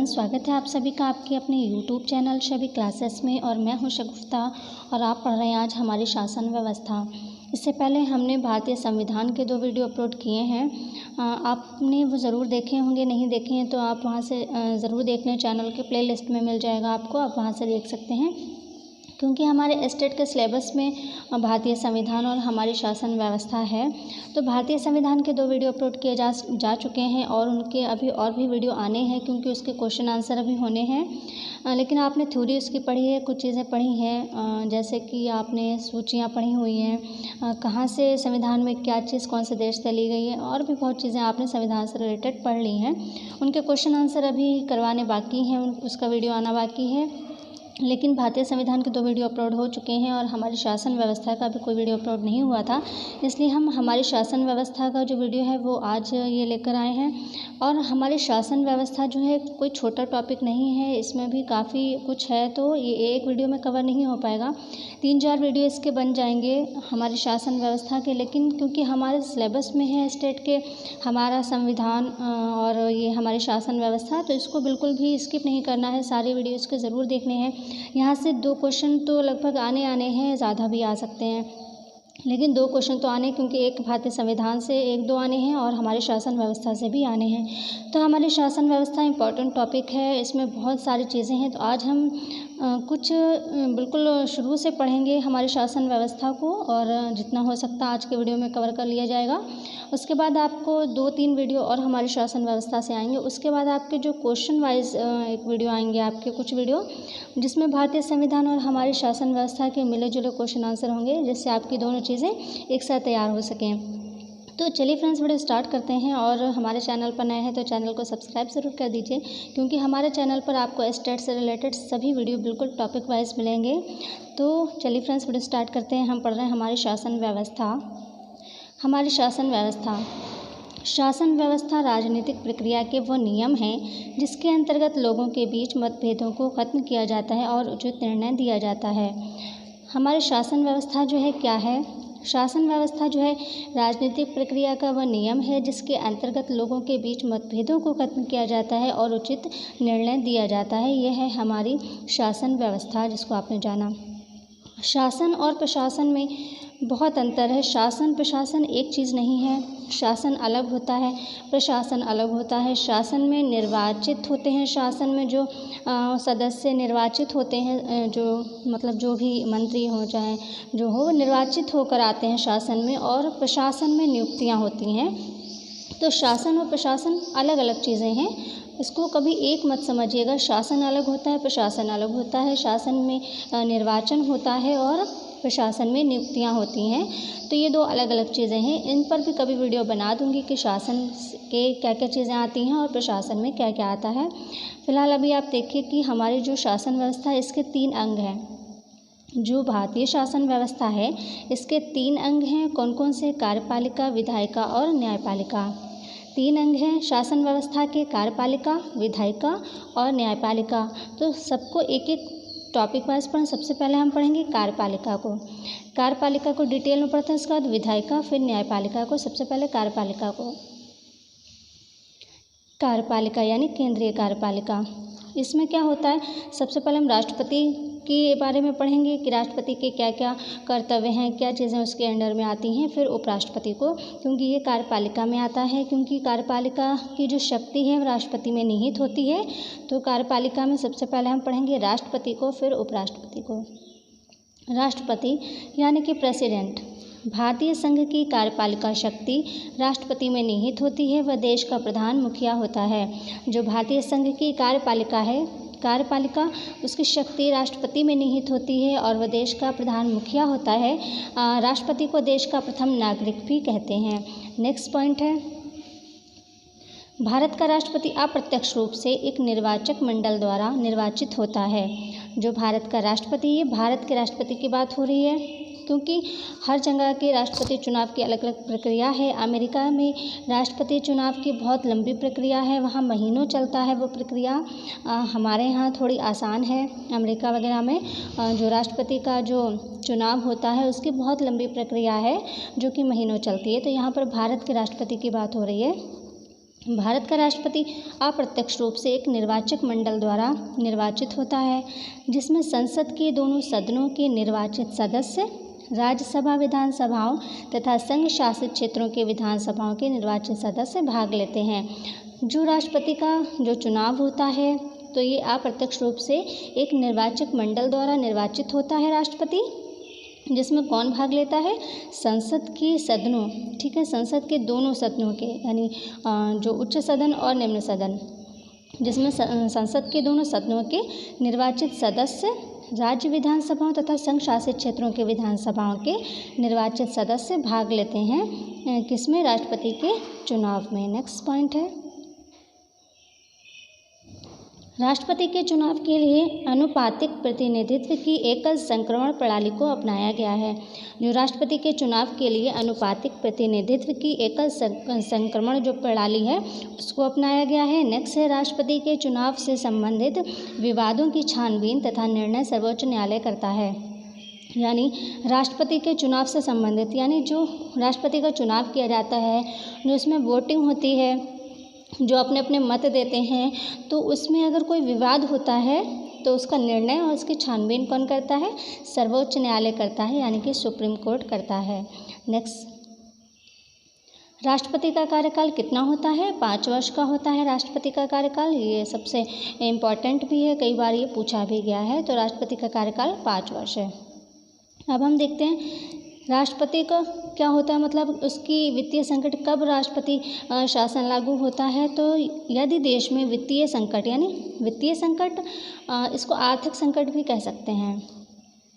स्वागत है आप सभी का आपके अपने YouTube चैनल शबी क्लासेस में। और मैं हूं शगुफ्ता और आप पढ़ रहे हैं आज हमारी शासन व्यवस्था। इससे पहले हमने भारतीय संविधान के 2 वीडियो अपलोड किए हैं। आपने वो ज़रूर देखे होंगे, नहीं देखे हैं तो आप वहां से ज़रूर देख लें। चैनल के प्लेलिस्ट में मिल जाएगा आपको, आप वहां से देख सकते हैं। क्योंकि हमारे स्टेट के सिलेबस में भारतीय संविधान और हमारी शासन व्यवस्था है। तो भारतीय संविधान के 2 वीडियो अपलोड किए जा चुके हैं और उनके अभी और भी वीडियो आने हैं, क्योंकि उसके क्वेश्चन आंसर अभी होने हैं। लेकिन आपने थ्योरी उसकी पढ़ी है, कुछ चीज़ें पढ़ी हैं, जैसे कि आपने सूचियाँ पढ़ी हुई हैं, कहाँ से संविधान में क्या चीज़ कौन से देश से ली गई है, और भी बहुत चीज़ें आपने संविधान से रिलेटेड पढ़ ली हैं। उनके क्वेश्चन आंसर अभी करवाने बाकी हैं, उसका वीडियो आना बाकी है। लेकिन भारतीय संविधान के 2 वीडियो अपलोड हो चुके हैं और हमारी शासन व्यवस्था का भी कोई वीडियो अपलोड नहीं हुआ था, इसलिए हम हमारी शासन व्यवस्था का जो वीडियो है वो आज ये लेकर आए हैं। और हमारी शासन व्यवस्था जो है कोई छोटा टॉपिक नहीं है, इसमें भी काफ़ी कुछ है, तो ये एक वीडियो में कवर नहीं हो पाएगा। 3-4 वीडियो इसके बन जाएंगे हमारी शासन व्यवस्था के। लेकिन क्योंकि हमारे सिलेबस में है स्टेट के हमारा संविधान और ये हमारी शासन व्यवस्था, तो इसको बिल्कुल भी स्किप नहीं करना है, सारे वीडियो इसके ज़रूर देखने हैं। यहाँ से 2 क्वेश्चन तो लगभग आने हैं, ज़्यादा भी आ सकते हैं, लेकिन 2 क्वेश्चन तो आने, क्योंकि एक भारतीय संविधान से 1-2 आने हैं और हमारी शासन व्यवस्था से भी आने हैं। तो हमारी शासन व्यवस्था इम्पॉर्टेंट टॉपिक है, इसमें बहुत सारी चीज़ें हैं। तो आज हम कुछ बिल्कुल शुरू से पढ़ेंगे हमारी शासन व्यवस्था को, और जितना हो सकता आज के वीडियो में कवर कर लिया जाएगा। उसके बाद आपको 2-3 वीडियो और हमारी शासन व्यवस्था से आएंगे। उसके बाद आपके जो क्वेश्चन वाइज एक वीडियो आएंगे, आपके कुछ वीडियो जिसमें भारतीय संविधान और हमारी शासन व्यवस्था के मिले जुले क्वेश्चन आंसर होंगे, जिससे आपकी दोनों चीज़ें एक साथ तैयार हो सकें। तो चलिए फ्रेंड्स, वीडियो स्टार्ट करते हैं। और हमारे चैनल पर नए हैं तो चैनल को सब्सक्राइब ज़रूर कर दीजिए, क्योंकि हमारे चैनल पर आपको स्टेट से रिलेटेड सभी वीडियो बिल्कुल टॉपिक वाइज मिलेंगे। तो चलिए फ्रेंड्स, वीडियो स्टार्ट करते हैं। हम पढ़ रहे हैं हमारी शासन व्यवस्था। हमारी शासन व्यवस्था शासन व्यवस्था राजनीतिक प्रक्रिया के वो नियम हैं जिसके अंतर्गत लोगों के बीच मतभेदों को ख़त्म किया जाता है और उचित निर्णय दिया जाता है। हमारी शासन व्यवस्था जो है क्या है? शासन व्यवस्था जो है राजनीतिक प्रक्रिया का वह नियम है जिसके अंतर्गत लोगों के बीच मतभेदों को खत्म किया जाता है और उचित निर्णय दिया जाता है। यह है हमारी शासन व्यवस्था, जिसको आपने जाना। शासन और प्रशासन में बहुत अंतर है। शासन प्रशासन एक चीज़ नहीं है। शासन अलग होता है, प्रशासन अलग होता है। शासन में निर्वाचित होते हैं, शासन में जो सदस्य निर्वाचित होते हैं, जो मतलब जो भी मंत्री हो चाहे जो हो, निर्वाचित होकर आते हैं शासन में। और प्रशासन में नियुक्तियां होती हैं। तो शासन और प्रशासन अलग अलग चीज़ें हैं, इसको कभी एक मत समझिएगा। शासन अलग होता है, प्रशासन अलग होता है। शासन में निर्वाचन होता है और प्रशासन में नियुक्तियां होती हैं। तो ये 2 अलग अलग चीज़ें हैं। इन पर भी कभी वीडियो बना दूंगी कि शासन के क्या क्या चीज़ें आती हैं और प्रशासन में क्या क्या आता है। फ़िलहाल अभी आप देखिए कि हमारी जो शासन व्यवस्था है इसके 3 अंग हैं। जो भारतीय शासन व्यवस्था है इसके 3 अंग हैं। कौन कौन से? कार्यपालिका, विधायिका और न्यायपालिका। 3 अंग हैं शासन व्यवस्था के, कार्यपालिका, विधायिका और न्यायपालिका। तो सबको एक एक टॉपिक वाइज पढ़ें। सबसे पहले हम पढ़ेंगे कार्यपालिका को। कार्यपालिका को डिटेल में पढ़ते हैं, उसके बाद विधायिका, फिर न्यायपालिका को। सबसे पहले कार्यपालिका को। कार्यपालिका यानी केंद्रीय कार्यपालिका, इसमें क्या होता है? सबसे पहले हम राष्ट्रपति के बारे में पढ़ेंगे कि राष्ट्रपति के क्या क्या कर्तव्य हैं, क्या चीज़ें उसके अंडर में आती हैं। फिर उपराष्ट्रपति को, क्योंकि ये कार्यपालिका में आता है, क्योंकि कार्यपालिका की जो शक्ति है राष्ट्रपति में निहित होती है। तो कार्यपालिका में सबसे पहले हम पढ़ेंगे राष्ट्रपति को, फिर उपराष्ट्रपति को। राष्ट्रपति यानी कि प्रेसिडेंट। भारतीय संघ की कार्यपालिका शक्ति राष्ट्रपति में निहित होती है। वह देश का प्रधान मुखिया होता है। जो भारतीय संघ की कार्यपालिका है, कार्यपालिका, उसकी शक्ति राष्ट्रपति में निहित होती है और वह देश का प्रधान मुखिया होता है। राष्ट्रपति को देश का प्रथम नागरिक भी कहते हैं। नेक्स्ट पॉइंट है, भारत का राष्ट्रपति अप्रत्यक्ष रूप से एक निर्वाचक मंडल द्वारा निर्वाचित होता है। जो भारत का राष्ट्रपति, ये भारत के राष्ट्रपति की बात हो रही है, क्योंकि हर जगह के राष्ट्रपति चुनाव की अलग अलग प्रक्रिया है। अमेरिका में राष्ट्रपति चुनाव की बहुत लंबी प्रक्रिया है, वहाँ महीनों चलता है वो प्रक्रिया। हमारे यहाँ थोड़ी आसान है। अमेरिका वगैरह में जो राष्ट्रपति का जो चुनाव होता है उसकी बहुत लंबी प्रक्रिया है, जो कि महीनों चलती है। तो यहाँ पर भारत के राष्ट्रपति की बात हो रही है। भारत का राष्ट्रपति अप्रत्यक्ष रूप से एक निर्वाचक मंडल द्वारा निर्वाचित होता है, जिसमें संसद के दोनों सदनों के निर्वाचित सदस्य, राज्यसभा विधानसभाओं तथा संघ शासित क्षेत्रों के विधानसभाओं के निर्वाचित सदस्य भाग लेते हैं। जो राष्ट्रपति का जो चुनाव होता है तो ये अप्रत्यक्ष रूप से एक निर्वाचक मंडल द्वारा निर्वाचित होता है राष्ट्रपति, जिसमें कौन भाग लेता है? संसद के सदनों, ठीक है, संसद के दोनों सदनों के, यानी जो उच्च सदन और निम्न सदन, जिसमें संसद के दोनों सदनों के निर्वाचित सदस्य, राज्य विधानसभाओं तथा संघ शासित क्षेत्रों के विधानसभाओं के निर्वाचित सदस्य भाग लेते हैं किसमें? राष्ट्रपति के चुनाव में। नेक्स्ट पॉइंट है, राष्ट्रपति के चुनाव के लिए अनुपातिक प्रतिनिधित्व की एकल संक्रमण प्रणाली को अपनाया गया है। जो राष्ट्रपति के चुनाव के लिए अनुपातिक प्रतिनिधित्व की एकल संक्रमण जो प्रणाली है उसको अपनाया गया है। नेक्स्ट है, राष्ट्रपति के चुनाव से संबंधित विवादों की छानबीन तथा निर्णय सर्वोच्च न्यायालय करता है। यानी राष्ट्रपति के चुनाव से संबंधित, यानी जो राष्ट्रपति का चुनाव किया जाता है, जो उसमें वोटिंग होती है, जो अपने अपने मत देते हैं, तो उसमें अगर कोई विवाद होता है तो उसका निर्णय और उसकी छानबीन कौन करता है? सर्वोच्च न्यायालय करता है, यानी कि सुप्रीम कोर्ट करता है। नेक्स्ट, राष्ट्रपति का कार्यकाल कितना होता है? 5 वर्ष का होता है राष्ट्रपति का कार्यकाल। ये सबसे इम्पॉर्टेंट भी है, कई बार ये पूछा भी गया है। तो राष्ट्रपति का कार्यकाल 5 वर्ष है। अब हम देखते हैं राष्ट्रपति का क्या होता है, मतलब उसकी वित्तीय संकट कब राष्ट्रपति शासन लागू होता है? तो यदि देश में वित्तीय संकट, यानी वित्तीय संकट, इसको आर्थिक संकट भी कह सकते हैं,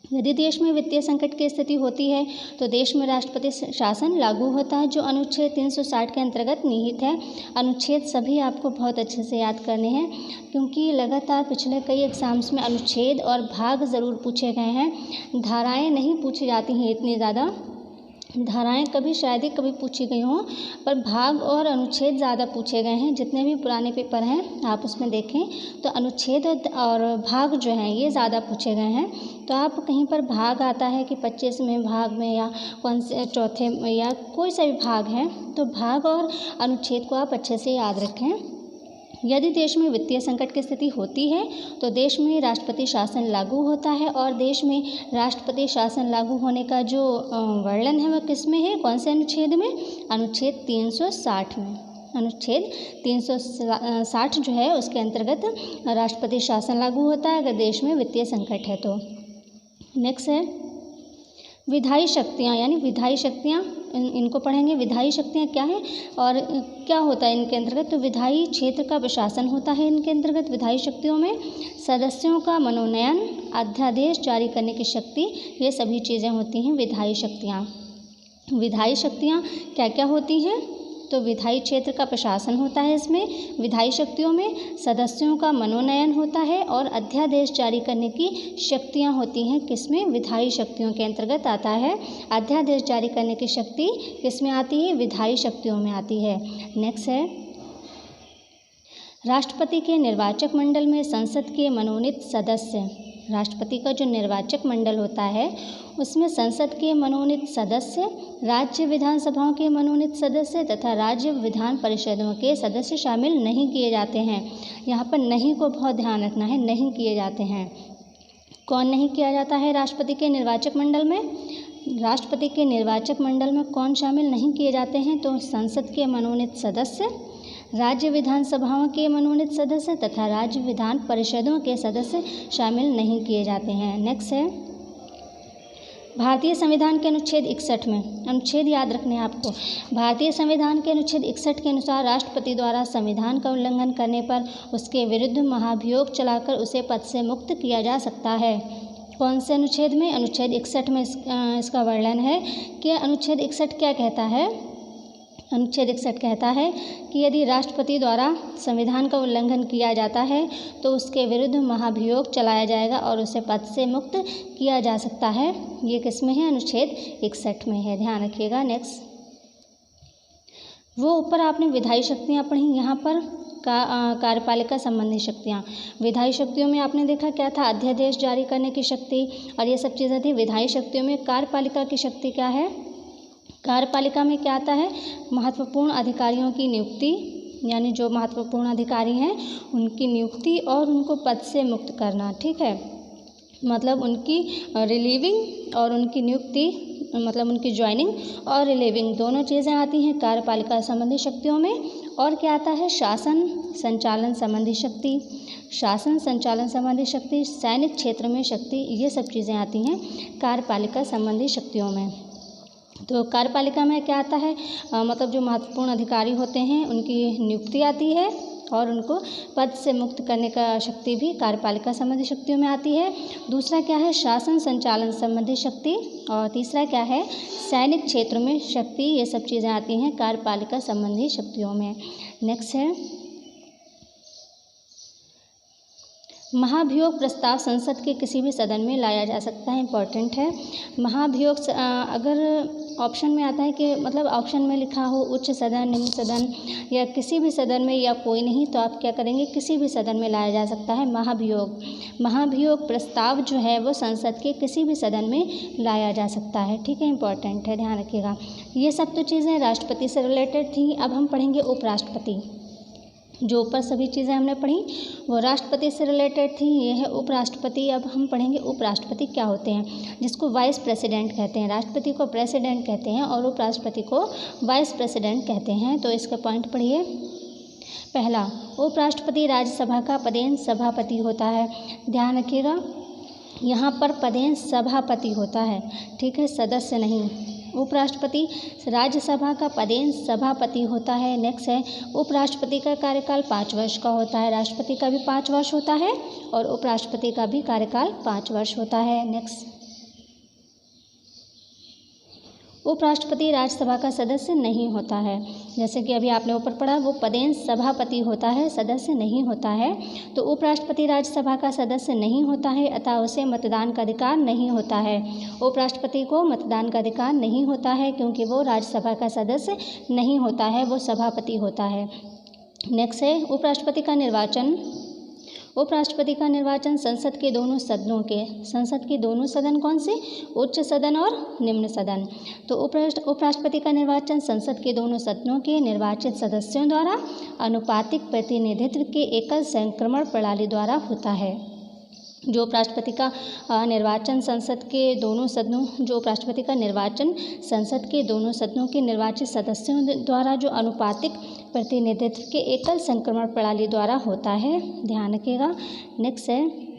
यदि देश में वित्तीय संकट की स्थिति होती है तो देश में राष्ट्रपति शासन लागू होता है, जो अनुच्छेद 360 के अंतर्गत निहित है। अनुच्छेद सभी आपको बहुत अच्छे से याद करने हैं, क्योंकि लगातार पिछले कई एग्ज़ाम्स में अनुच्छेद और भाग ज़रूर पूछे गए हैं। धाराएं नहीं पूछी जाती हैं इतनी ज़्यादा, धाराएं कभी शायद ही कभी पूछी गई हों, पर भाग और अनुच्छेद ज़्यादा पूछे गए हैं। जितने भी पुराने पेपर हैं आप उसमें देखें तो अनुच्छेद और भाग जो हैं ये ज़्यादा पूछे गए हैं। तो आप कहीं पर भाग आता है कि 25वें भाग में या कौन से चौथे में या कोई सा भी भाग है, तो भाग और अनुच्छेद को आप अच्छे से याद रखें। यदि देश में वित्तीय संकट की स्थिति होती है तो देश में राष्ट्रपति शासन लागू होता है, और देश में राष्ट्रपति शासन लागू होने का जो वर्णन है वह किस में है? कौन से अनुच्छेद में? अनुच्छेद 360 में। अनुच्छेद 360 जो है उसके अंतर्गत राष्ट्रपति शासन लागू होता है अगर देश में वित्तीय संकट है तो। नेक्स्ट है विधायी शक्तियाँ, यानी विधायी शक्तियाँ, इनको पढ़ेंगे। विधायी शक्तियाँ क्या है और क्या होता है इनके अंतर्गत? तो विधायी क्षेत्र का प्रशासन होता है इनके अंतर्गत। विधायी शक्तियों में सदस्यों का मनोनयन, अध्यादेश जारी करने की शक्ति, ये सभी चीज़ें होती हैं विधायी शक्तियाँ। विधायी शक्तियाँ क्या क्या होती हैं? तो विधायी क्षेत्र का प्रशासन होता है इसमें। विधायी शक्तियों में सदस्यों का मनोनयन होता है और अध्यादेश जारी करने की शक्तियां होती हैं किसमें? विधायी शक्तियों के अंतर्गत आता है। अध्यादेश जारी करने की शक्ति किसमें आती है? विधायी शक्तियों में आती है। नेक्स्ट है राष्ट्रपति के निर्वाचक मंडल में संसद के मनोनीत सदस्य। राष्ट्रपति का जो निर्वाचक मंडल होता है उसमें संसद के मनोनीत सदस्य, राज्य विधानसभाओं के मनोनीत सदस्य तथा राज्य विधान परिषदों के सदस्य शामिल नहीं किए जाते हैं। यहाँ पर नहीं को बहुत ध्यान रखना है, नहीं किए जाते हैं। कौन नहीं किया जाता है राष्ट्रपति के निर्वाचक मंडल में? राष्ट्रपति के निर्वाचक मंडल में कौन शामिल नहीं किए जाते हैं? तो संसद के मनोनीत सदस्य, राज्य विधानसभाओं के मनोनीत सदस्य तथा राज्य विधान परिषदों के सदस्य शामिल नहीं किए जाते हैं। नेक्स्ट है भारतीय संविधान के अनुच्छेद 61 में, अनुच्छेद याद रखने हैं आपको। भारतीय संविधान के अनुच्छेद 61 के अनुसार राष्ट्रपति द्वारा संविधान का उल्लंघन करने पर उसके विरुद्ध महाभियोग चलाकर उसे पद से मुक्त किया जा सकता है। कौन से अनुच्छेद में? अनुच्छेद 61 में इसका वर्णन है कि अनुच्छेद 61 क्या कहता है? अनुच्छेद 61 कहता है कि यदि राष्ट्रपति द्वारा संविधान का उल्लंघन किया जाता है तो उसके विरुद्ध महाभियोग चलाया जाएगा और उसे पद से मुक्त किया जा सकता है। ये किस में है? अनुच्छेद 61 में है, ध्यान रखिएगा। नेक्स्ट वो ऊपर आपने विधायी शक्तियाँ पढ़ी, यहाँ पर कार्यपालिका संबंधी शक्तियाँ। विधायी शक्तियों में आपने देखा क्या था? अध्यादेश जारी करने की शक्ति और ये सब चीज़ें थी। विधायी शक्तियों में कार्यपालिका की शक्ति क्या है? कार्यपालिका में क्या आता है? महत्वपूर्ण अधिकारियों की नियुक्ति, यानी जो महत्वपूर्ण अधिकारी हैं उनकी नियुक्ति और उनको पद से मुक्त करना। ठीक है, मतलब उनकी रिलीविंग और उनकी नियुक्ति, मतलब उनकी ज्वाइनिंग और रिलीविंग दोनों चीज़ें आती हैं कार्यपालिका संबंधी शक्तियों में। और क्या आता है, शासन संचालन संबंधी शक्ति, शासन संचालन संबंधी शक्ति, सैनिक क्षेत्र में शक्ति, ये सब चीज़ें आती हैं कार्यपालिका संबंधी शक्तियों में। तो कार्यपालिका में क्या आता है, मतलब जो महत्वपूर्ण अधिकारी होते हैं उनकी नियुक्ति आती है और उनको पद से मुक्त करने का शक्ति भी कार्यपालिका संबंधी शक्तियों में आती है। दूसरा क्या है, शासन संचालन संबंधी शक्ति, और तीसरा क्या है, सैनिक क्षेत्र में शक्ति। ये सब चीज़ें आती हैं कार्यपालिका संबंधी शक्तियों में। नेक्स्ट है, महाभियोग प्रस्ताव संसद के किसी भी सदन में लाया जा सकता है। इम्पॉर्टेंट है, महाभियोग अगर ऑप्शन में आता है कि मतलब ऑप्शन में लिखा हो उच्च सदन, निम्न सदन या किसी भी सदन में या कोई नहीं, तो आप क्या करेंगे, किसी भी सदन में लाया जा सकता है महाभियोग। महाभियोग प्रस्ताव जो है वो संसद के किसी भी सदन में लाया जा सकता है। ठीक है, इम्पॉर्टेंट है, ध्यान रखिएगा। ये सब तो चीज़ें राष्ट्रपति से रिलेटेड थी। अब हम पढ़ेंगे उपराष्ट्रपति। जो ऊपर सभी चीज़ें हमने पढ़ी वो राष्ट्रपति से रिलेटेड थी, ये है उपराष्ट्रपति। अब हम पढ़ेंगे उपराष्ट्रपति क्या होते हैं, जिसको वाइस प्रेसिडेंट कहते हैं। राष्ट्रपति को प्रेसिडेंट कहते हैं और उपराष्ट्रपति को वाइस प्रेसिडेंट कहते हैं। तो इसके पॉइंट पढ़िए। पहला, उपराष्ट्रपति राज्यसभा का पदेन सभापति होता है। ध्यान रखिएगा, यहाँ पर पदेन सभापति होता है, ठीक है, सदस्य नहीं। उपराष्ट्रपति राज्यसभा का पदेन सभापति होता है। नेक्स्ट है, उपराष्ट्रपति का कार्यकाल 5 वर्ष का होता है। राष्ट्रपति का भी 5 वर्ष होता है और उपराष्ट्रपति का भी कार्यकाल 5 वर्ष होता है। नेक्स्ट, उपराष्ट्रपति राज्यसभा का सदस्य नहीं होता है। जैसे कि अभी आपने ऊपर पढ़ा, वो पदेन सभापति होता है, सदस्य नहीं होता है। तो उपराष्ट्रपति राज्यसभा का सदस्य नहीं होता है, अतः उसे मतदान का अधिकार नहीं होता है। उपराष्ट्रपति को मतदान का अधिकार नहीं होता है क्योंकि वो राज्यसभा का सदस्य नहीं होता है, वो सभापति होता है। नेक्स्ट है, उपराष्ट्रपति का निर्वाचन। उपराष्ट्रपति का निर्वाचन संसद के दोनों सदनों के, संसद के दोनों सदन कौन से, उच्च सदन और निम्न सदन। तो उपराष्ट्रपति का निर्वाचन संसद के दोनों सदनों के निर्वाचित सदस्यों द्वारा अनुपातिक प्रतिनिधित्व के एकल संक्रमण प्रणाली द्वारा होता है। जो उपराष्ट्रपति का निर्वाचन संसद के दोनों सदनों, जो उपराष्ट्रपति का निर्वाचन संसद के दोनों सदनों के निर्वाचित सदस्यों द्वारा जो अनुपातिक प्रतिनिधित्व के एकल संक्रमण प्रणाली द्वारा होता है, ध्यान रखिएगा। नेक्स्ट है,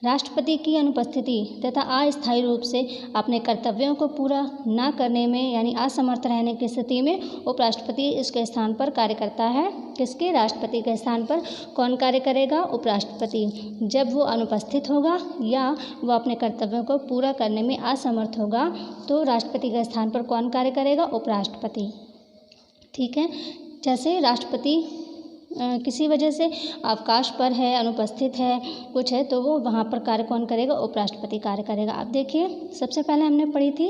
राष्ट्रपति की अनुपस्थिति तथा अस्थायी रूप से अपने कर्तव्यों को पूरा न करने में यानी असमर्थ रहने की स्थिति में उपराष्ट्रपति इसके स्थान पर कार्य करता है। किसके, राष्ट्रपति के स्थान पर कौन कार्य करेगा, उपराष्ट्रपति। जब वो अनुपस्थित होगा या वो अपने कर्तव्यों को पूरा करने में असमर्थ होगा तो राष्ट्रपति के स्थान पर कौन कार्य करेगा, उपराष्ट्रपति। ठीक है, जैसे राष्ट्रपति किसी वजह से अवकाश पर है, अनुपस्थित है, कुछ है, तो वो वहाँ पर कार्य कौन करेगा, उपराष्ट्रपति कार्य करेगा। अब देखिए, सबसे पहले हमने पढ़ी थी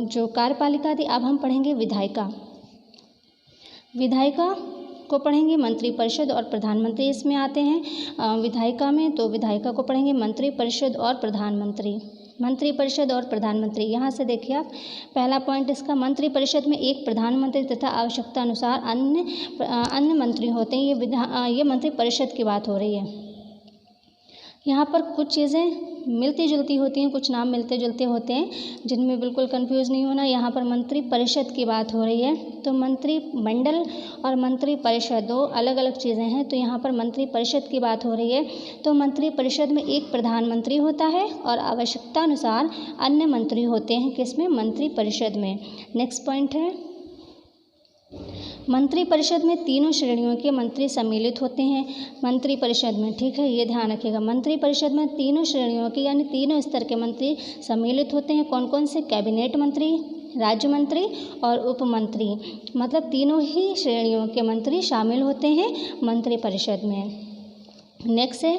जो कार्यपालिका थी, अब हम पढ़ेंगे विधायिका। विधायिका को पढ़ेंगे मंत्रिपरिषद और प्रधानमंत्री इसमें आते हैं विधायिका में। तो विधायिका को पढ़ेंगे मंत्रिपरिषद और प्रधानमंत्री। मंत्रिपरिषद और प्रधानमंत्री, यहाँ से देखिए आप, पहला पॉइंट इसका, मंत्रिपरिषद में एक प्रधानमंत्री तथा आवश्यकता अनुसार अन्य मंत्री होते हैं। ये मंत्रिपरिषद की बात हो रही है। यहाँ पर कुछ चीज़ें मिलती जुलती होती हैं, कुछ नाम मिलते जुलते होते हैं, जिनमें बिल्कुल कंफ्यूज नहीं होना। यहाँ पर मंत्रिपरिषद की बात हो रही है, तो मंत्रिमंडल और मंत्रिपरिषद दो अलग अलग चीज़ें हैं। तो यहाँ पर मंत्रिपरिषद की बात हो रही है, तो मंत्रिपरिषद में एक प्रधानमंत्री होता है और आवश्यकता अनुसार अन्य मंत्री होते हैं, किसमें, मंत्रिपरिषद में। नेक्स्ट पॉइंट है, मंत्रिपरिषद में तीनों श्रेणियों के मंत्री सम्मिलित होते हैं मंत्रिपरिषद में। ठीक है, ये ध्यान रखिएगा, मंत्रिपरिषद में तीनों श्रेणियों के यानी तीनों स्तर के मंत्री सम्मिलित होते हैं। कौन कौन से, कैबिनेट मंत्री, राज्य मंत्री और उप मंत्री, मतलब तीनों ही श्रेणियों के मंत्री शामिल होते हैं मंत्रिपरिषद में। नेक्स्ट है,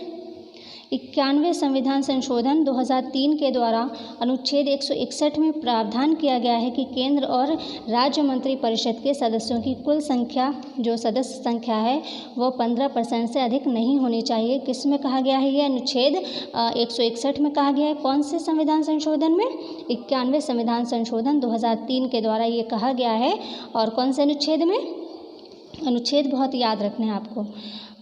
91वें संविधान संशोधन 2003 के द्वारा अनुच्छेद 161 में प्रावधान किया गया है कि केंद्र और राज्य मंत्रिपरिषद के सदस्यों की कुल संख्या, जो सदस्य संख्या है, वो 15% से अधिक नहीं होनी चाहिए। किस में कहा गया है, ये अनुच्छेद 161 में कहा गया है। कौन से संविधान संशोधन में, 91वें संविधान संशोधन 2003 के द्वारा ये कहा गया है। और कौन से अनुच्छेद में, अनुच्छेद बहुत याद रखने हैं आपको।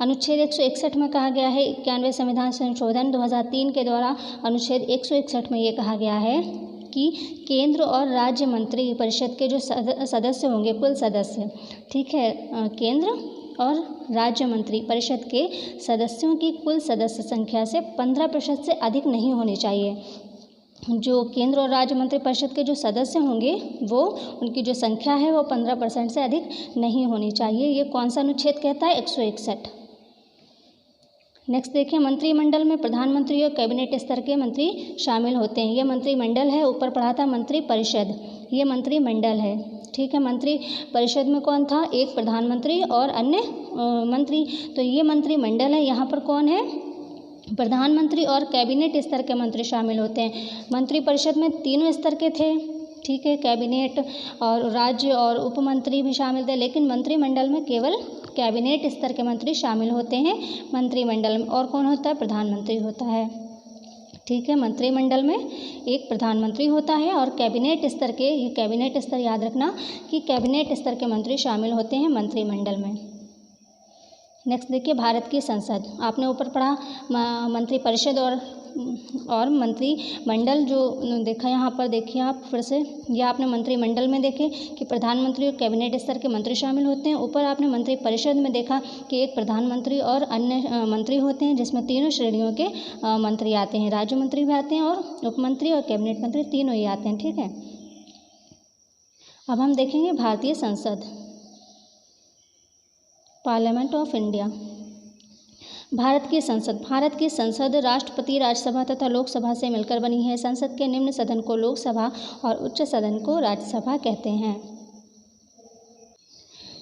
अनुच्छेद 161 में कहा गया है, 91वें संविधान संशोधन 2003 के द्वारा अनुच्छेद 161 में ये कहा गया है कि केंद्र और राज्य मंत्री परिषद के जो सदस्य होंगे, कुल सदस्य, ठीक है, केंद्र और राज्य मंत्री परिषद के सदस्यों की कुल सदस्य संख्या से 15% से अधिक नहीं होनी चाहिए। जो केंद्र और राज्य मंत्री परिषद के जो सदस्य होंगे वो उनकी जो संख्या है वो 15% से अधिक नहीं होनी चाहिए। ये कौन सा अनुच्छेद कहता है? 161। नेक्स्ट देखिए, मंत्रिमंडल में प्रधानमंत्री और कैबिनेट स्तर के मंत्री शामिल होते हैं। ये मंत्रिमंडल है, ऊपर पढ़ा था मंत्री परिषद, ये मंत्रिमंडल है, ठीक है। मंत्री परिषद में कौन था? एक प्रधानमंत्री और अन्य मंत्री, तो ये मंत्रिमंडल है। यहाँ पर कौन है? प्रधानमंत्री और कैबिनेट स्तर के मंत्री शामिल होते हैं। मंत्री परिषद में तीनों स्तर के थे, ठीक है, कैबिनेट और राज्य और उपमंत्री भी शामिल थे, लेकिन मंत्रिमंडल में केवल कैबिनेट स्तर के मंत्री शामिल होते हैं मंत्रिमंडल में। और कौन होता है? प्रधानमंत्री होता है, ठीक है। मंत्रिमंडल में एक प्रधानमंत्री होता है और कैबिनेट स्तर के, ये कैबिनेट स्तर याद रखना कि कैबिनेट स्तर के मंत्री शामिल होते हैं मंत्रिमंडल में। नेक्स्ट देखिए, भारत की संसद, आपने ऊपर पढ़ा मंत्रिपरिषद और मंत्रिमंडल जो देखा, यहाँ पर देखिए आप फिर से, यह आपने मंत्रिमंडल में देखे कि प्रधानमंत्री और कैबिनेट स्तर के मंत्री शामिल होते हैं। ऊपर आपने मंत्रिपरिषद में देखा कि एक प्रधानमंत्री और अन्य मंत्री होते हैं, जिसमें तीनों श्रेणियों के मंत्री आते हैं, राज्य मंत्री भी आते हैं और उपमंत्री और कैबिनेट मंत्री तीनों ही आते हैं, ठीक है। अब हम देखेंगे भारतीय संसद, पार्लियामेंट ऑफ इंडिया। भारत की संसद राष्ट्रपति, राज्यसभा तथा लोकसभा से मिलकर बनी है। संसद के निम्न सदन को लोकसभा और उच्च सदन को राज्यसभा कहते हैं।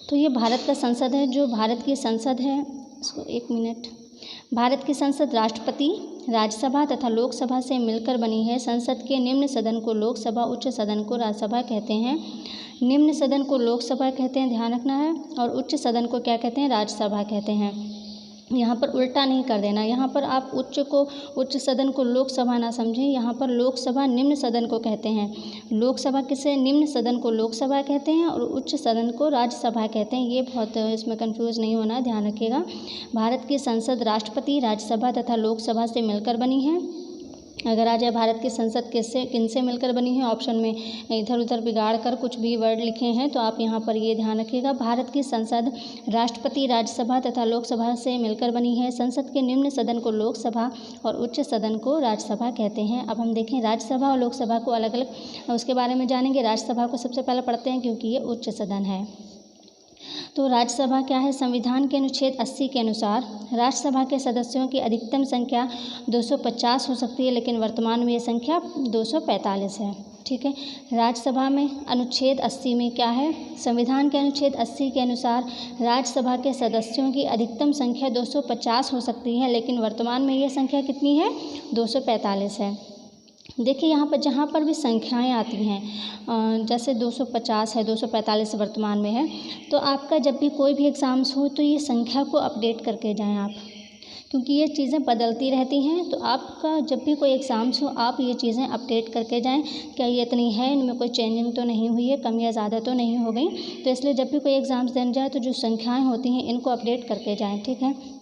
तो ये भारत का संसद है। जो भारत की संसद है, इसको एक मिनट, भारत की संसद राष्ट्रपति, राज्यसभा तथा लोकसभा से मिलकर बनी है। संसद के निम्न सदन को लोकसभा, उच्च सदन को राज्यसभा कहते हैं। निम्न सदन को लोकसभा कहते हैं, ध्यान रखना है, और उच्च सदन को क्या कहते हैं? राज्यसभा कहते हैं। यहाँ पर उल्टा नहीं कर देना, यहाँ पर आप उच्च सदन को लोकसभा ना समझें, यहाँ पर लोकसभा निम्न सदन को कहते हैं। लोकसभा किसे? निम्न सदन को लोकसभा कहते हैं और उच्च सदन को राज्यसभा कहते हैं। ये बहुत इसमें कंफ्यूज नहीं होना, ध्यान रखिएगा। भारत की संसद राष्ट्रपति, राज्यसभा तथा लोकसभा से मिलकर बनी है। अगर आ जाए भारत की संसद किनसे मिलकर बनी है, ऑप्शन में इधर उधर बिगाड़ कर कुछ भी वर्ड लिखे हैं तो आप यहाँ पर ये ध्यान रखिएगा। भारत की संसद राष्ट्रपति, राज्यसभा तथा लोकसभा से मिलकर बनी है। संसद के निम्न सदन को लोकसभा और उच्च सदन को राज्यसभा कहते हैं। अब हम देखें राज्यसभा और लोकसभा को अलग अलग, उसके बारे में जानेंगे। राज्यसभा को सबसे पहले पढ़ते हैं क्योंकि ये उच्च सदन है। तो राज्यसभा क्या है? संविधान के अनुच्छेद 80 के अनुसार राज्यसभा के सदस्यों की अधिकतम संख्या 250 हो सकती है, लेकिन वर्तमान में ये संख्या 245 है, ठीक है। राज्यसभा में अनुच्छेद 80 में क्या है? संविधान के अनुच्छेद 80 के अनुसार राज्यसभा के सदस्यों की अधिकतम संख्या 250 हो सकती है, लेकिन वर्तमान में ये संख्या कितनी है? 245 है। देखिए यहाँ पर जहाँ पर भी संख्याएं आती हैं, जैसे 250 है, 245 वर्तमान में है, तो आपका जब भी कोई भी एग्ज़ाम्स हो तो ये संख्या को अपडेट करके जाएं आप, क्योंकि ये चीज़ें बदलती रहती हैं। तो आपका जब भी कोई एग्ज़ाम्स हो आप ये चीज़ें अपडेट करके जाएं, क्या ये इतनी है, इनमें कोई चेंजिंग तो नहीं हुई है, कम या ज़्यादा तो नहीं हो गई। तो इसलिए जब भी कोई एग्ज़ाम्स देने जाए तो जो संख्याएँ होती हैं इनको अपडेट करके जाएँ, ठीक है।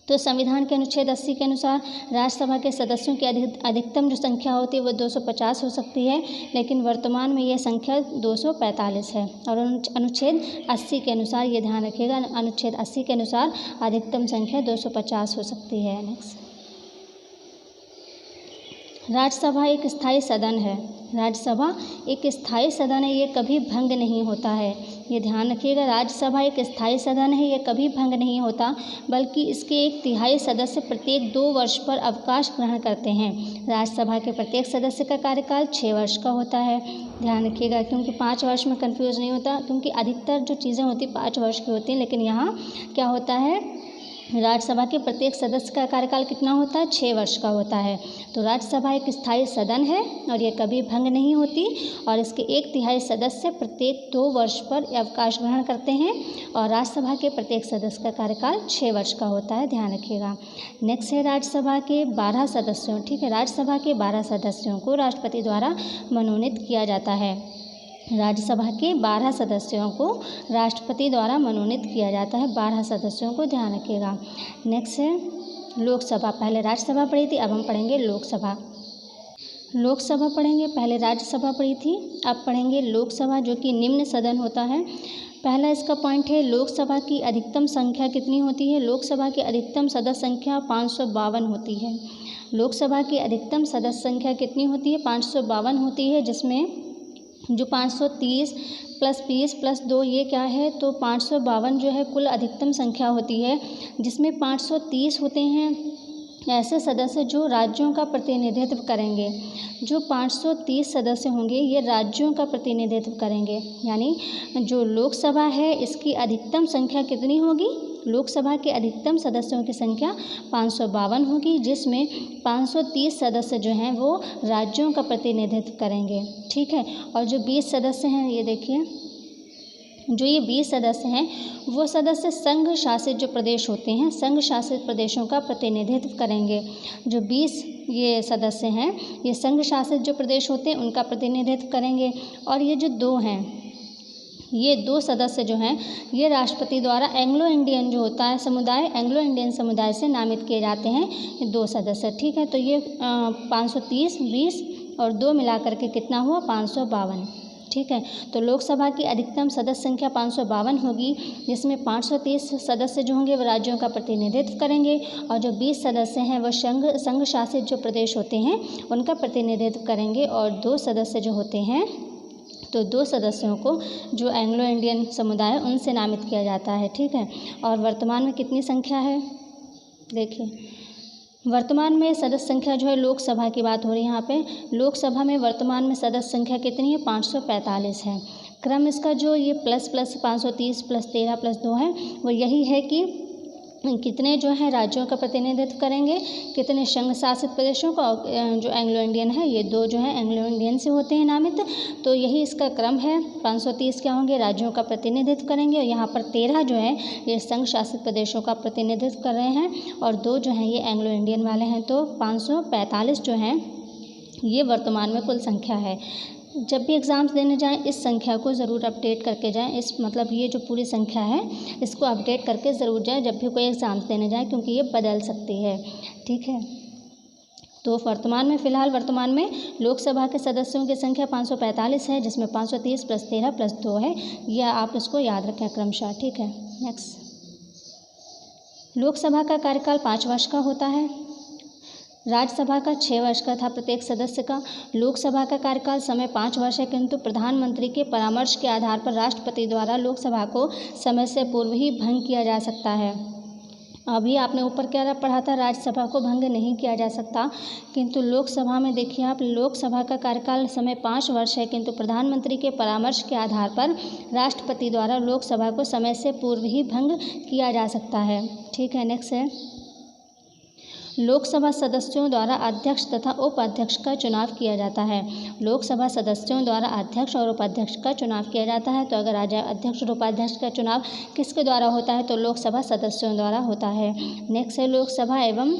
तो संविधान के अनुच्छेद 80 के अनुसार राज्यसभा के सदस्यों की अधिकतम जो संख्या होती है वो 250 हो सकती है, लेकिन वर्तमान में यह संख्या 245 है। और अनुच्छेद 80 के अनुसार ये ध्यान रखिएगा, अनुच्छेद 80 के अनुसार अधिकतम संख्या 250 हो सकती है। नेक्स्ट, राज्यसभा एक स्थायी सदन है। राज्यसभा एक स्थायी सदन है, ये कभी भंग नहीं होता है, ये ध्यान रखिएगा। राज्यसभा एक स्थायी सदन है, ये कभी भंग नहीं होता, बल्कि इसके 1/3 सदस्य प्रत्येक 2 वर्ष पर अवकाश ग्रहण करते हैं। राज्यसभा के प्रत्येक सदस्य का कार्यकाल 6 वर्ष का होता है, ध्यान रखिएगा, क्योंकि 5 वर्ष में कंफ्यूज नहीं होता, क्योंकि अधिकतर जो चीज़ें होती 5 वर्ष की होती हैं, लेकिन यहाँ क्या होता है, राज्यसभा के प्रत्येक सदस्य का कार्यकाल कितना होता है? 6 वर्ष का होता है। तो राज्यसभा एक स्थायी सदन है और ये कभी भंग नहीं होती, और इसके 1/3 सदस्य प्रत्येक 2 वर्ष पर अवकाश ग्रहण करते हैं, और राज्यसभा के प्रत्येक सदस्य का कार्यकाल 6 वर्ष का होता है, ध्यान रखिएगा। नेक्स्ट है राज्यसभा के 12 सदस्यों, ठीक है। राज्यसभा के 12 सदस्यों को राष्ट्रपति द्वारा मनोनीत किया जाता है। राज्यसभा के 12 सदस्यों को राष्ट्रपति द्वारा मनोनीत किया जाता है। 12 सदस्यों को ध्यान रखिएगा। नेक्स्ट है लोकसभा। पहले राज्यसभा पढ़ी थी, अब हम पढ़ेंगे लोकसभा। लोकसभा पढ़ेंगे, पहले राज्यसभा पढ़ी थी, अब पढ़ेंगे लोकसभा, जो कि निम्न सदन होता है। पहला इसका पॉइंट है लोकसभा की अधिकतम संख्या कितनी होती है। लोकसभा की अधिकतम सदस्य संख्या 552 होती है। लोकसभा की अधिकतम सदस्य संख्या कितनी होती है, 552 होती है, जिसमें जो 530 + 20 + 2 ये क्या है, तो 552 जो है कुल अधिकतम संख्या होती है, जिसमें 530 होते हैं ऐसे सदस्य जो राज्यों का प्रतिनिधित्व करेंगे। जो 530 सदस्य होंगे ये राज्यों का प्रतिनिधित्व करेंगे। यानी जो लोकसभा है इसकी अधिकतम संख्या कितनी होगी, लोकसभा के अधिकतम सदस्यों की संख्या 552 होगी, जिसमें 530 सदस्य जो हैं वो राज्यों का प्रतिनिधित्व करेंगे। ठीक है। और जो 20 सदस्य हैं, ये देखिए जो ये 20 सदस्य हैं वो सदस्य संघ शासित जो प्रदेश होते हैं, संघ शासित प्रदेशों का प्रतिनिधित्व करेंगे। जो 20 ये सदस्य हैं ये संघ शासित जो प्रदेश होते हैं उनका प्रतिनिधित्व करेंगे। और ये जो 2 हैं, ये 2 सदस्य जो हैं ये राष्ट्रपति द्वारा एंग्लो इंडियन जो होता है समुदाय, एंग्लो इंडियन समुदाय से नामित किए जाते हैं ये 2 सदस्य। ठीक है। तो ये 530, 20 और 2 मिला करके कितना हुआ, 552। ठीक है। तो लोकसभा की अधिकतम सदस्य संख्या 552 होगी, जिसमें 530 सदस्य जो होंगे वो राज्यों का प्रतिनिधित्व करेंगे, और जो 20 सदस्य हैं वो संघ शासित जो प्रदेश होते हैं उनका प्रतिनिधित्व करेंगे। और 2 सदस्य जो होते हैं, तो 2 सदस्यों को जो एंग्लो इंडियन समुदाय उनसे नामित किया जाता है। ठीक है। और वर्तमान में कितनी संख्या है, देखिए वर्तमान में सदस्य संख्या जो है, लोकसभा की बात हो रही है यहाँ पे, लोकसभा में वर्तमान में सदस्य संख्या कितनी है, 545 है। क्रम इसका जो ये प्लस 530 + 13 + 2 है वो यही है कि कितने जो है राज्यों का प्रतिनिधित्व करेंगे, कितने संघ शासित प्रदेशों का, जो एंग्लो इंडियन है ये 2 जो है एंग्लो इंडियन से होते हैं नामित। तो यही इसका क्रम है। 530 क्या होंगे, राज्यों का प्रतिनिधित्व करेंगे, और यहाँ पर 13 जो है ये संघ शासित प्रदेशों का प्रतिनिधित्व कर रहे हैं, और 2 जो हैं ये एंग्लो इंडियन वाले हैं। तो 545 जो हैं ये वर्तमान में कुल संख्या है। जब भी एग्ज़ाम्स देने जाएं इस संख्या को ज़रूर अपडेट करके जाएं। इस मतलब ये जो पूरी संख्या है इसको अपडेट करके ज़रूर जाएं जब भी कोई एग्ज़ाम्स देने जाएं, क्योंकि ये बदल सकती है। ठीक है। तो फ़िलहाल वर्तमान में लोकसभा के सदस्यों की संख्या 545 है, जिसमें 530 + 13 + 2 है। यह आप इसको याद रखें क्रमशः। ठीक है। नेक्स्ट, लोकसभा का कार्यकाल 5 वर्ष का होता है। राज्यसभा का 6 वर्ष का था प्रत्येक सदस्य का। लोकसभा का कार्यकाल समय 5 वर्ष है, किंतु प्रधानमंत्री के परामर्श के आधार पर राष्ट्रपति द्वारा लोकसभा को समय से पूर्व ही भंग किया जा सकता है। अभी आपने ऊपर क्या पढ़ा था, राज्यसभा को भंग नहीं किया जा सकता, किंतु लोकसभा में देखिए आप, लोकसभा का कार्यकाल समय 5 वर्ष है, किंतु प्रधानमंत्री के परामर्श के आधार पर राष्ट्रपति द्वारा लोकसभा को समय से पूर्व ही भंग किया जा सकता है। ठीक है। नेक्स्ट है, लोकसभा सदस्यों द्वारा अध्यक्ष तथा उपाध्यक्ष का चुनाव किया जाता है। लोकसभा सदस्यों द्वारा अध्यक्ष और उपाध्यक्ष का चुनाव किया जाता है। तो अगर आ जाए अध्यक्ष और उपाध्यक्ष का चुनाव किसके द्वारा होता है, तो लोकसभा सदस्यों द्वारा होता है। नेक्स्ट है, लोकसभा एवं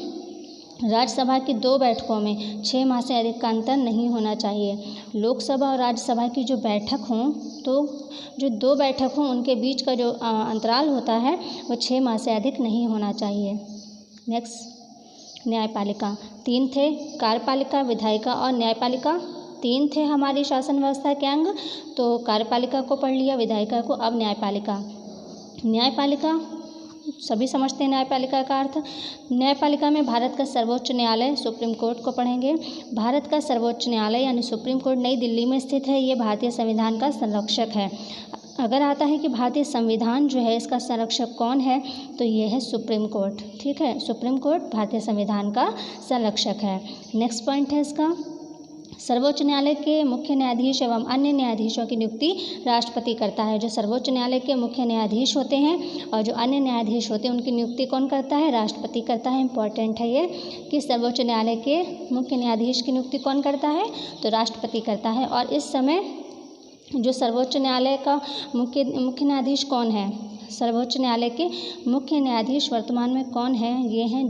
राज्यसभा की 2 बैठकों में 6 माह से अधिक का अंतर नहीं होना चाहिए। लोकसभा और राज्यसभा की जो बैठक हों, तो जो 2 बैठक हों उनके बीच का जो अंतराल होता है वो 6 माह से अधिक नहीं होना चाहिए। नेक्स्ट, न्यायपालिका 3 थे, कार्यपालिका, विधायिका और न्यायपालिका 3 थे हमारी शासन व्यवस्था के अंग। तो कार्यपालिका को पढ़ लिया, विधायिका को, अब न्यायपालिका। न्यायपालिका सभी समझते हैं न्यायपालिका का अर्थ। न्यायपालिका में भारत का सर्वोच्च न्यायालय सुप्रीम कोर्ट को पढ़ेंगे। भारत का सर्वोच्च न्यायालय यानी सुप्रीम कोर्ट नई दिल्ली में स्थित है। ये भारतीय संविधान का संरक्षक है। अगर आता है कि भारतीय संविधान जो है इसका संरक्षक कौन है, तो ये है सुप्रीम कोर्ट। ठीक है। सुप्रीम कोर्ट भारतीय संविधान का संरक्षक है। नेक्स्ट पॉइंट है इसका, सर्वोच्च न्यायालय के मुख्य न्यायाधीश एवं अन्य न्यायाधीशों की नियुक्ति राष्ट्रपति करता है। जो सर्वोच्च न्यायालय के मुख्य न्यायाधीश होते हैं और जो अन्य न्यायाधीश होते हैं उनकी नियुक्ति कौन करता है, राष्ट्रपति करता है। इंपॉर्टेंट है ये कि सर्वोच्च न्यायालय के मुख्य न्यायाधीश की नियुक्ति कौन करता है, तो राष्ट्रपति करता है। और इस समय जो सर्वोच्च न्यायालय का मुख्य न्यायाधीश कौन है, सर्वोच्च न्यायालय के मुख्य न्यायाधीश वर्तमान में कौन है, ये हैं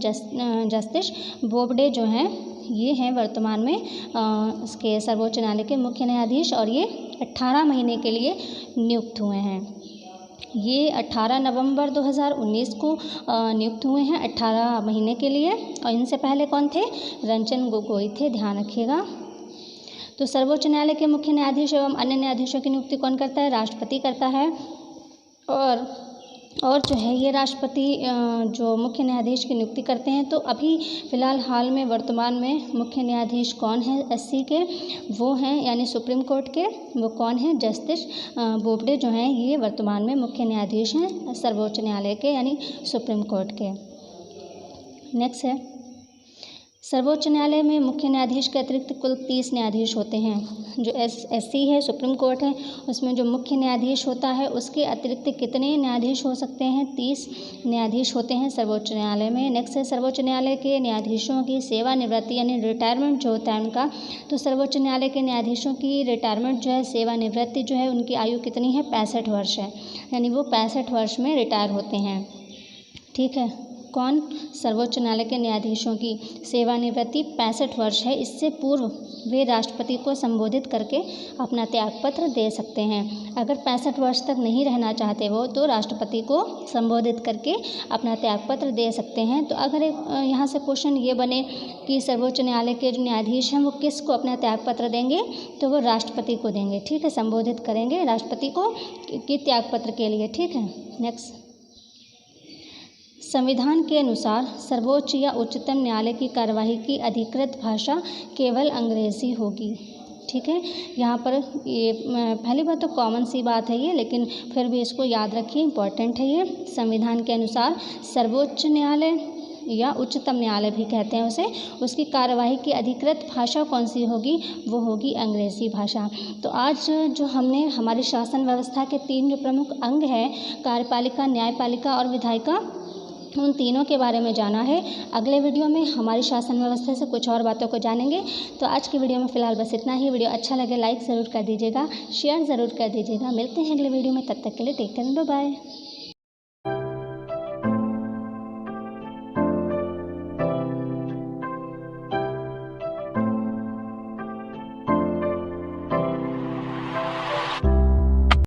जस्टिस बोबडे जो हैं ये हैं वर्तमान में इसके सर्वोच्च न्यायालय के मुख्य न्यायाधीश और ये 18 महीने के लिए नियुक्त हुए हैं। ये 18 नवंबर 2019 को नियुक्त हुए हैं 18 महीने के लिए। और इनसे पहले कौन थे? रंजन गोगोई थे, ध्यान रखिएगा। तो सर्वोच्च न्यायालय के मुख्य न्यायाधीश एवं अन्य न्यायाधीशों की नियुक्ति कौन करता है? राष्ट्रपति करता है। और जो है ये राष्ट्रपति जो मुख्य न्यायाधीश की नियुक्ति करते हैं। तो अभी फ़िलहाल हाल में वर्तमान में मुख्य न्यायाधीश कौन है एससी के? वो हैं यानी सुप्रीम कोर्ट के, वो कौन है? जस्टिस बोबडे जो हैं ये वर्तमान में मुख्य न्यायाधीश हैं सर्वोच्च न्यायालय के यानी सुप्रीम कोर्ट के। नेक्स्ट है, सर्वोच्च न्यायालय में मुख्य न्यायाधीश के अतिरिक्त कुल 30 न्यायाधीश होते हैं। जो एससी है, सुप्रीम कोर्ट है, उसमें जो मुख्य न्यायाधीश होता है उसके अतिरिक्त कितने न्यायाधीश हो सकते हैं? 30 न्यायाधीश होते हैं सर्वोच्च न्यायालय में। नेक्स्ट है, सर्वोच्च न्यायालय के न्यायाधीशों की सेवानिवृत्ति यानी रिटायरमेंट जो होता है उनका। तो सर्वोच्च न्यायालय के न्यायाधीशों की रिटायरमेंट जो है, सेवानिवृत्ति जो है, उनकी आयु कितनी है? 65 वर्ष है, यानी वो 65 वर्ष में रिटायर होते हैं। ठीक है, कौन? सर्वोच्च न्यायालय के न्यायाधीशों की सेवानिवृत्ति 65 वर्ष है। इससे पूर्व वे राष्ट्रपति को संबोधित करके अपना त्यागपत्र दे सकते हैं। अगर 65 वर्ष तक नहीं रहना चाहते वो, तो राष्ट्रपति को संबोधित करके अपना त्यागपत्र दे सकते हैं। तो अगर यहाँ से क्वेश्चन ये बने कि सर्वोच्च न्यायालय के जो न्यायाधीश हैं वो किसको अपना त्यागपत्र देंगे? तो वो राष्ट्रपति को देंगे। ठीक है, संबोधित करेंगे राष्ट्रपति को कि त्यागपत्र के लिए। ठीक है, नेक्स्ट, संविधान के अनुसार सर्वोच्च या उच्चतम न्यायालय की कार्यवाही की अधिकृत भाषा केवल अंग्रेज़ी होगी। ठीक है, यहाँ पर ये पहली बात तो कॉमन सी बात है ये, लेकिन फिर भी इसको याद रखिए, इम्पॉर्टेंट है ये। संविधान के अनुसार सर्वोच्च न्यायालय या उच्चतम न्यायालय भी कहते हैं उसे, उसकी कार्यवाही की अधिकृत भाषा कौन सी होगी? वो होगी अंग्रेज़ी भाषा। तो आज जो हमने हमारी शासन व्यवस्था के 3 जो प्रमुख अंग हैं, कार्यपालिका, न्यायपालिका और विधायिका, उन तीनों के बारे में जाना है। अगले वीडियो में हमारी शासन व्यवस्था से कुछ और बातों को जानेंगे। तो आज की वीडियो में फ़िलहाल बस इतना ही। वीडियो अच्छा लगे लाइक ज़रूर कर दीजिएगा, शेयर ज़रूर कर दीजिएगा। मिलते हैं अगले वीडियो में, तब तक के लिए टेक केयर, बाय बाय।